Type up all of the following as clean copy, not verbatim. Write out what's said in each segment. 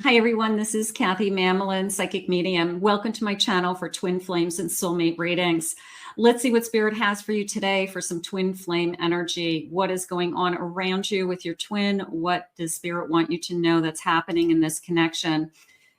Hi, everyone. This is Kathy Mamelin, Psychic Medium. Welcome to my channel for Twin Flames and Soulmate readings. Let's see what Spirit has for you today for some twin flame energy. What is going on around you with your twin? What does Spirit want you to know that's happening in this connection?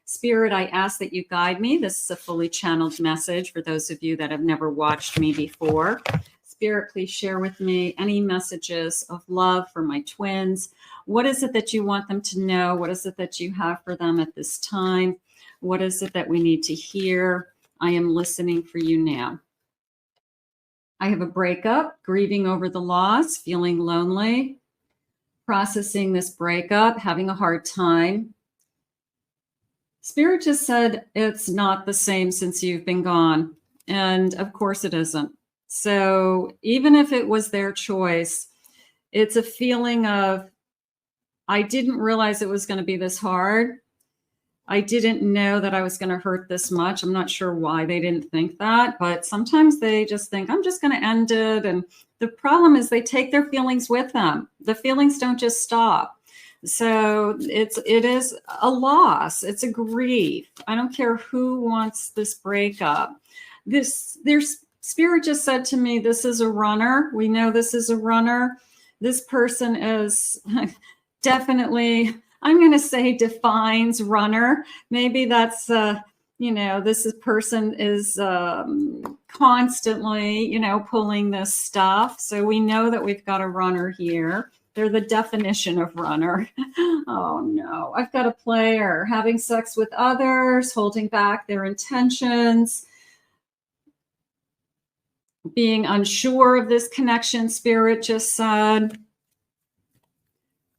Spirit, I ask that you guide me. This is a fully channeled message for those of you that have never watched me before. Spirit, please share with me any messages of love for my twins. What is it that you want them to know? What is it that you have for them at this time? What is it that we need to hear? I am listening for you now. I have a breakup, grieving over the loss, feeling lonely, processing this breakup, having a hard time. Spirit just said it's not the same since you've been gone. And of course it isn't. So even if it was their choice, it's a feeling of, I didn't realize it was going to be this hard. I didn't know that I was going to hurt this much. I'm not sure why they didn't think that, but sometimes they just think, I'm just going to end it. And the problem is they take their feelings with them. The feelings don't just stop. So it is a loss. It's a grief. I don't care who wants this breakup. Their Spirit just said to me, this is a runner. We know this is a runner. This person is definitely, I'm going to say, defines runner. Maybe that's, this person is constantly, pulling this stuff. So we know that we've got a runner here. They're the definition of runner. Oh no, I've got a player having sex with others, holding back their intentions, being unsure of this connection, Spirit just said.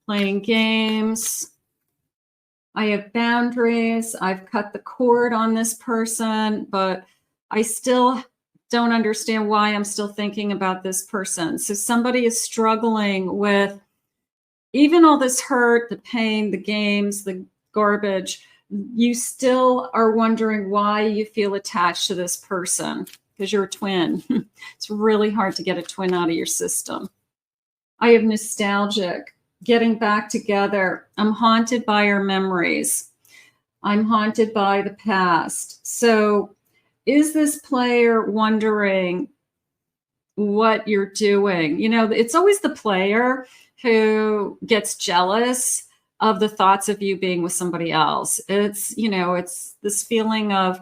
Playing games. I have boundaries. I've cut the cord on this person, but I still don't understand why I'm still thinking about this person. So somebody is struggling with even all this hurt, the pain, the games, the garbage. You still are wondering why you feel attached to this person because you're a twin. It's really hard to get a twin out of your system. I have nostalgic. Getting back together. I'm haunted by our memories. I'm haunted by the past. So is this player wondering what you're doing? It's always the player who gets jealous of the thoughts of you being with somebody else. It's this feeling of,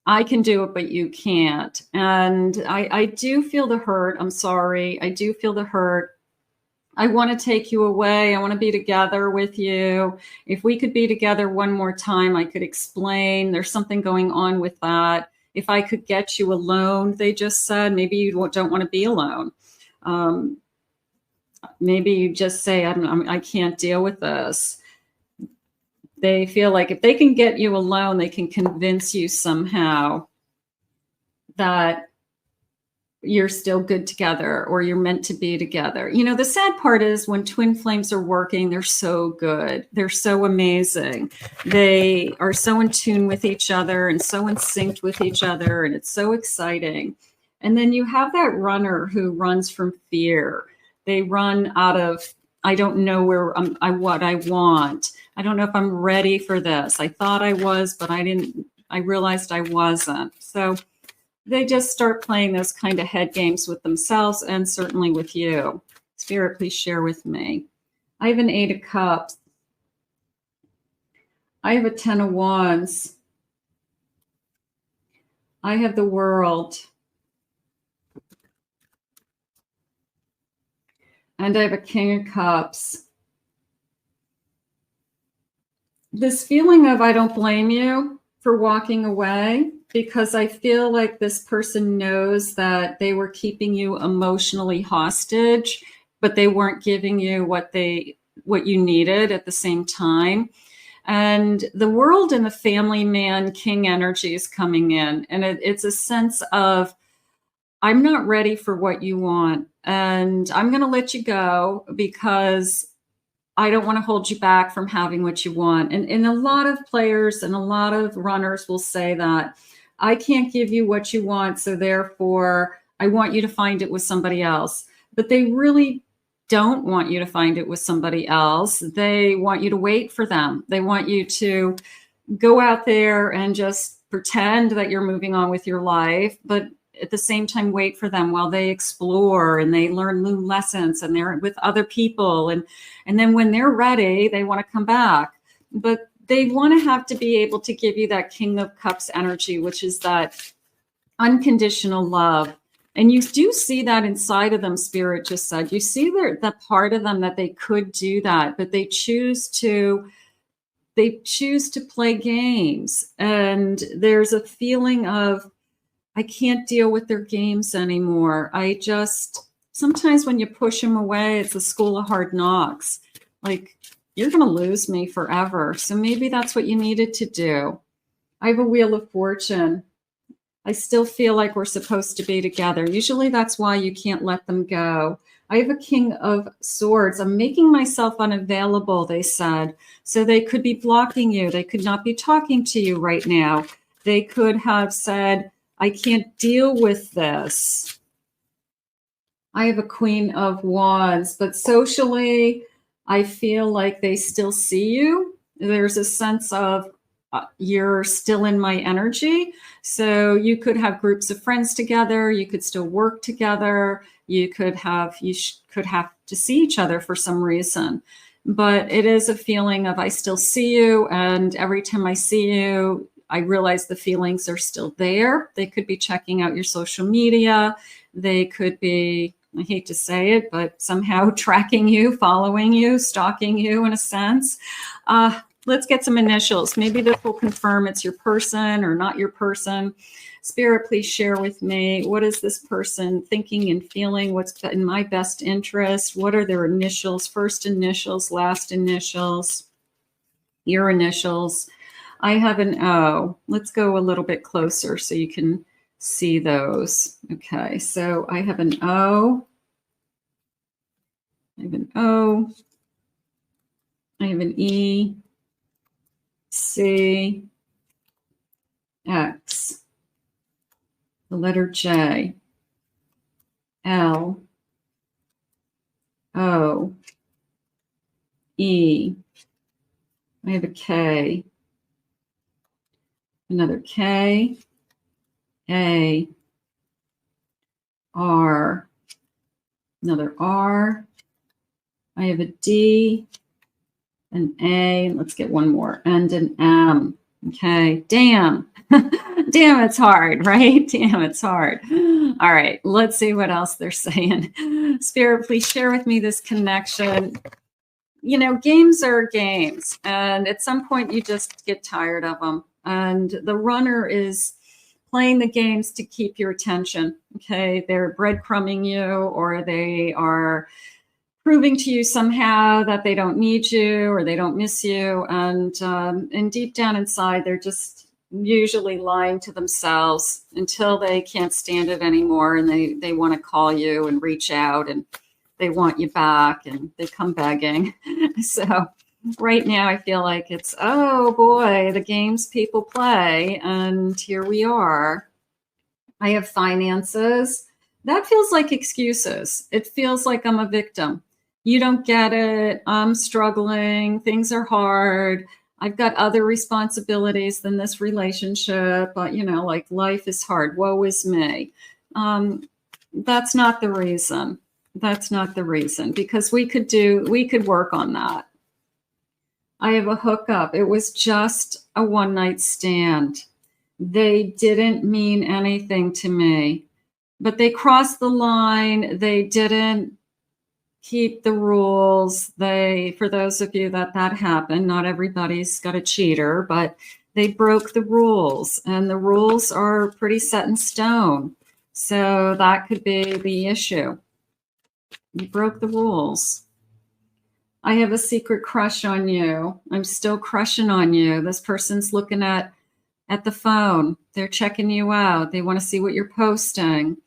I can do it, but you can't. And I do feel the hurt. I'm sorry. I do feel the hurt. I want to take you away. I want to be together with you. If we could be together one more time, I could explain. There's something going on with that. If I could get you alone, they just said, maybe you don't want to be alone. Maybe you just say, I can't deal with this. They feel like if they can get you alone, they can convince you somehow that you're still good together or you're meant to be together. The sad part is when twin flames are working, they're so good. They're so amazing. They are so in tune with each other and so in sync with each other. And it's so exciting. And then you have that runner who runs from fear. They run out of, I don't know what I want. I don't know if I'm ready for this. I thought I was, but I realized I wasn't. So they just start playing those kind of head games with themselves and certainly with you. Spirit, please share with me. I have an 8 of Cups. I have a 10 of Wands. I have the World. And I have a King of Cups. This feeling of, I don't blame you for walking away, because I feel like this person knows that they were keeping you emotionally hostage, but they weren't giving you what you needed at the same time. And the World and the family man king energy is coming in. And it's a sense of, I'm not ready for what you want. And I'm going to let you go because I don't want to hold you back from having what you want. And a lot of players and a lot of runners will say that. I can't give you what you want, so therefore I want you to find it with somebody else. But they really don't want you to find it with somebody else. They want you to wait for them. They want you to go out there and just pretend that you're moving on with your life, but at the same time, wait for them while they explore and they learn new lessons and they're with other people. And then when they're ready, they want to come back. But they want to be able to give you that King of Cups energy, which is that unconditional love. And you do see that inside of them, Spirit just said. You see that part of them that they could do that, but they choose to play games. And there's a feeling of, I can't deal with their games anymore. Sometimes when you push them away, it's a school of hard knocks. Like, you're going to lose me forever. So maybe that's what you needed to do. I have a Wheel of Fortune. I still feel like we're supposed to be together. Usually that's why you can't let them go. I have a King of Swords. I'm making myself unavailable, they said. So they could be blocking you. They could not be talking to you right now. They could have said, I can't deal with this. I have a Queen of Wands, but socially, I feel like they still see you. There's a sense of you're still in my energy. So you could have groups of friends together. You could still work together. You could have to see each other for some reason. But it is a feeling of, I still see you. And every time I see you, I realize the feelings are still there. They could be checking out your social media. They could be, I hate to say it, but somehow tracking you, following you, stalking you in a sense. Let's get some initials. Maybe this will confirm it's your person or not your person. Spirit, please share with me. What is this person thinking and feeling? What's in my best interest? What are their initials? First initials, last initials, your initials. I have an O. Let's go a little bit closer so you can see those. Okay, so I have an O. I have an O. I have an E. C. X. The letter J. L. O. E. I have a K. Another K. A. R. Another R. I have a D. An A. Let's get one more. And an M. Okay. Damn. Damn, it's hard, right? Damn, it's hard. All right. Let's see what else they're saying. Spirit, please share with me this connection. You know, games are games. And at some point, you just get tired of them. And the runner is playing the games to keep your attention. Okay. They're breadcrumbing you, or they are proving to you somehow that they don't need you or they don't miss you. And deep down inside, they're just usually lying to themselves until they can't stand it anymore. And they want to call you and reach out and they want you back and they come begging. So right now I feel like it's, oh boy, the games people play. And here we are. I have finances. That feels like excuses. It feels like I'm a victim. You don't get it. I'm struggling. Things are hard. I've got other responsibilities than this relationship. But, you know, like life is hard. Woe is me. That's not the reason. That's not the reason, because we could work on that. I have a hookup. It was just a one-night stand. They didn't mean anything to me, but they crossed the line. They didn't keep the rules. For those of you that happened, not everybody's got a cheater, but they broke the rules, and the rules are pretty set in stone. So that could be the issue. You broke the rules. I have a secret crush on you. I'm still crushing on you. This person's looking at the phone. They're checking you out. They want to see what you're posting.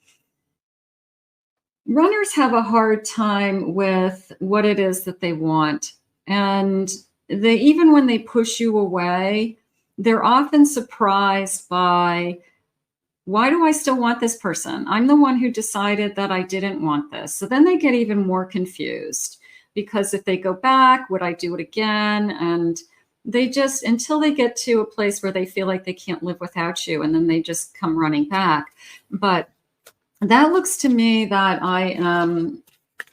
Runners have a hard time with what it is that they want. And even when they push you away, they're often surprised by Why do I still want this person? I'm the one who decided that I didn't want this. So then they get even more confused, because if they go back, would I do it again? And they just, until they get to a place where they feel like they can't live without you, and then they just come running back. But that looks to me that I am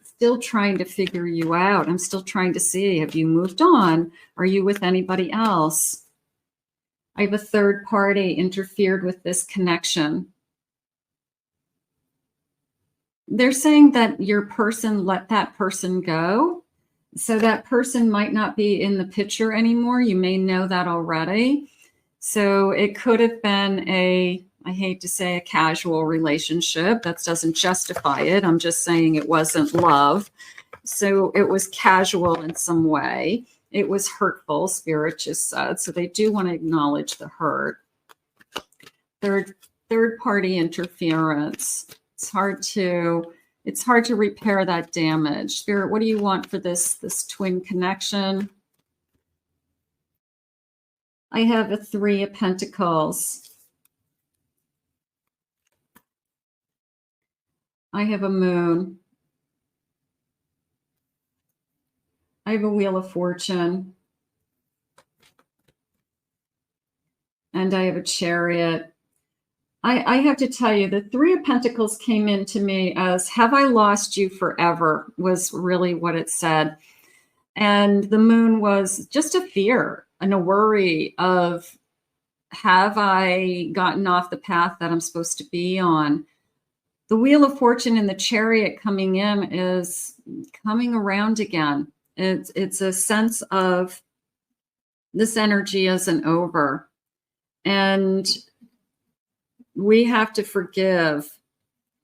still trying to figure you out. I'm still trying to see, have you moved on? Are you with anybody else? I have a third party interfered with this connection. They're saying that your person let that person go. So that person might not be in the picture anymore. You may know that already. So it could have been I hate to say a casual relationship. That doesn't justify it. I'm just saying it wasn't love. So it was casual in some way. It was hurtful, Spirit just said. So they do want to acknowledge the hurt. Third party interference. It's hard to repair that damage. Spirit, what do you want for this twin connection? I have a 3 of Pentacles. I have a Moon. I have a Wheel of Fortune. And I have a Chariot. I have to tell you, the 3 of Pentacles came into me as, have I lost you forever, was really what it said. And the Moon was just a fear and a worry of, have I gotten off the path that I'm supposed to be on? The Wheel of Fortune and the Chariot coming in is coming around again. It's a sense of this energy isn't over. And we have to forgive.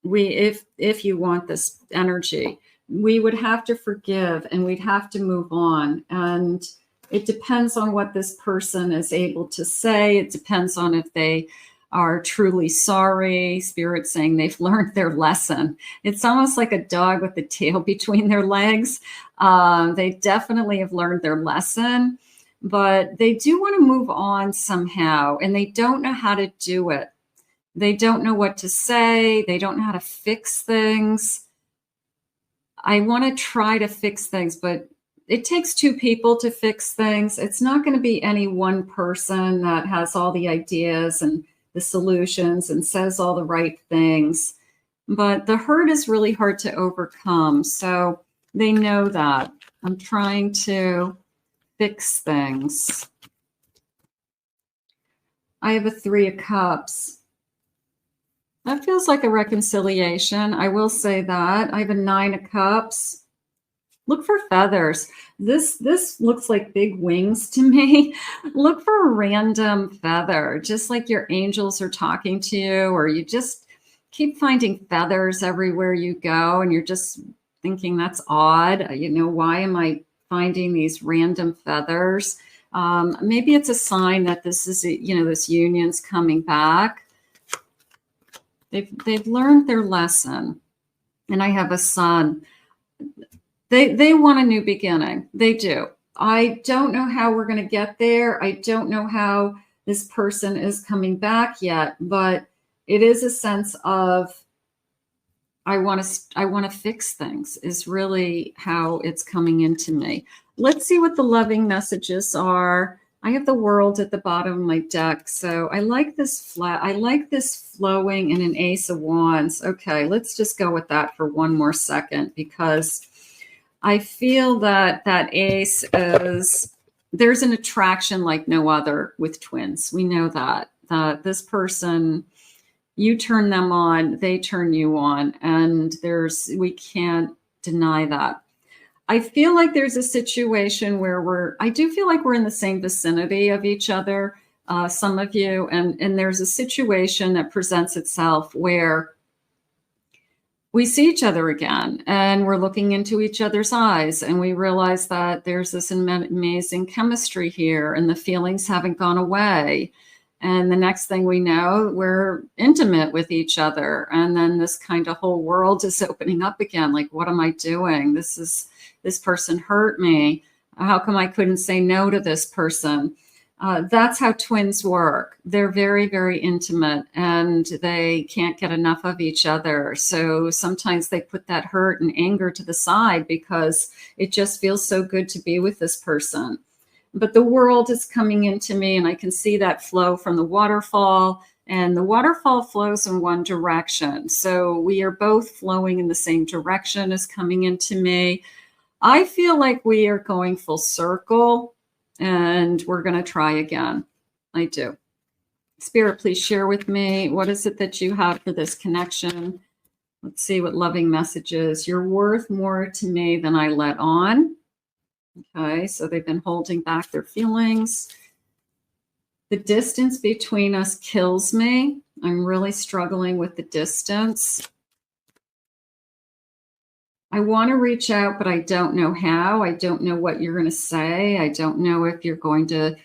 If you want this energy, we would have to forgive, and we'd have to move on. And it depends on what this person is able to say. It depends on if they are truly sorry. Spirit saying they've learned their lesson. It's almost like a dog with the tail between their legs. They definitely have learned their lesson, but they do want to move on somehow, and they don't know how to do it. They don't know what to say. They don't know how to fix things. I want to try to fix things, but it takes 2 people to fix things. It's not going to be any one person that has all the ideas and the solutions and says all the right things. But the hurt is really hard to overcome. So they know that. I'm trying to fix things. I have a 3 of Cups. That feels like a reconciliation. I will say that. I have a 9 of Cups. Look for feathers. This looks like big wings to me. Look for a random feather, just like your angels are talking to you, or you just keep finding feathers everywhere you go, and you're just thinking, that's odd. You know, why am I finding these random feathers? Maybe it's a sign that this is, this union's coming back. They've learned their lesson. And I have a Sun. They want a new beginning. They do. I don't know how we're going to get there. I don't know how this person is coming back yet, but it is a sense of, I want to fix things is really how it's coming into me. Let's see what the loving messages are. I have the World at the bottom of my deck. So I like this flat. I like this flowing in an Ace of Wands. Okay, let's just go with that for one more second, because I feel that ace is, there's an attraction like no other with twins. We know that this person, you turn them on, they turn you on, and we can't deny that. I feel like there's a situation where I do feel like we're in the same vicinity of each other, some of you, and there's a situation that presents itself where we see each other again, and we're looking into each other's eyes, and we realize that there's this amazing chemistry here, and the feelings haven't gone away. And the next thing we know, we're intimate with each other. And then this kind of whole world is opening up again. Like, what am I doing? This person hurt me. How come I couldn't say no to this person? That's how twins work. They're very, very intimate and they can't get enough of each other. So sometimes they put that hurt and anger to the side because it just feels so good to be with this person. But the world is coming into me and I can see that flow from the waterfall, and the waterfall flows in one direction. So we are both flowing in the same direction as coming into me. I feel like we are going full circle and we're going to try again. I do. Spirit, please share with me. What is it that you have for this connection? Let's see what loving message is. You're worth more to me than I let on. Okay, so they've been holding back their feelings. The distance between us kills me. I'm really struggling with the distance. I want to reach out, but I don't know how. I don't know what you're going to say. I don't know if you're going to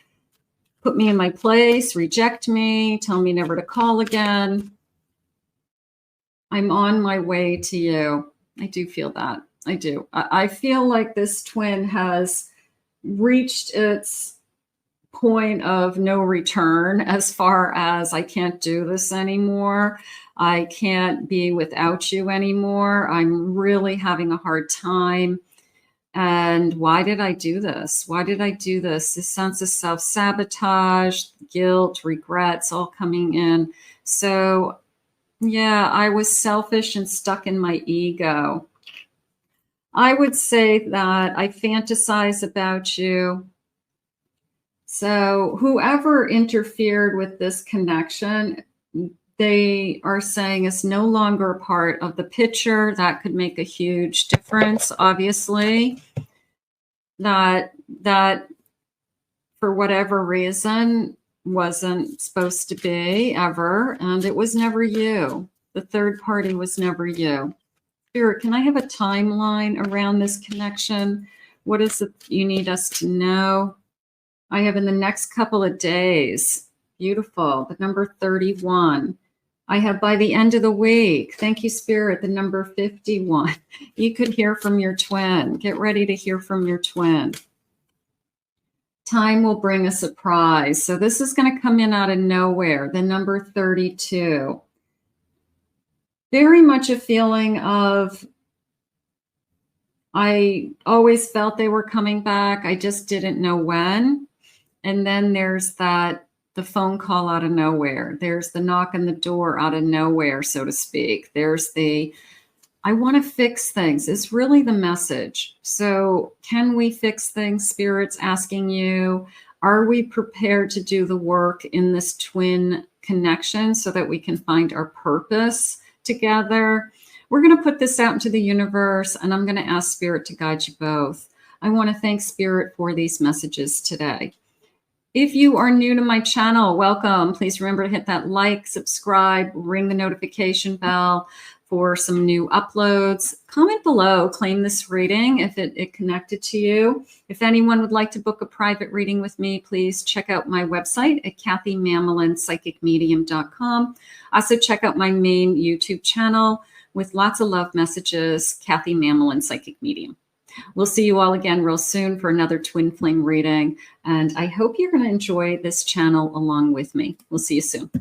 put me in my place, reject me, tell me never to call again. I'm on my way to you. I do feel that. I do. I feel like this twin has reached its point of no return as far as I can't do this anymore. I can't be without you anymore. I'm really having a hard time. And why did I do this? Why did I do this? This sense of self-sabotage, guilt, regrets all coming in. So yeah, I was selfish and stuck in my ego. I would say that I fantasize about you. So whoever interfered with this connection, they are saying is no longer a part of the picture. That could make a huge difference, obviously. That for whatever reason wasn't supposed to be ever, and it was never you. The third party was never you. Spirit, can I have a timeline around this connection? What is it you need us to know? I have in the next couple of days. Beautiful. The number 31. I have by the end of the week. Thank you, Spirit. The number 51. You could hear from your twin. Get ready to hear from your twin. Time will bring a surprise. So this is going to come in out of nowhere. The number 32. Very much a feeling of, I always felt they were coming back. I just didn't know when. And then there's the phone call out of nowhere. There's the knock on the door out of nowhere, so to speak. There's I want to fix things. It's really the message. So can we fix things? Spirit's asking you, are we prepared to do the work in this twin connection so that we can find our purpose together? We're going to put this out into the universe, and I'm going to ask Spirit to guide you both. I want to thank Spirit for these messages today. If you are new to my channel, welcome. Please remember to hit that like, subscribe, ring the notification bell for some new uploads. Comment below, claim this reading if it connected to you. If anyone would like to book a private reading with me, please check out my website at KathyMamolin.psychicmedium.com. Also check out my main YouTube channel with lots of love messages, Kathy Mamolin, Psychic Medium. We'll see you all again real soon for another twin flame reading. And I hope you're going to enjoy this channel along with me. We'll see you soon.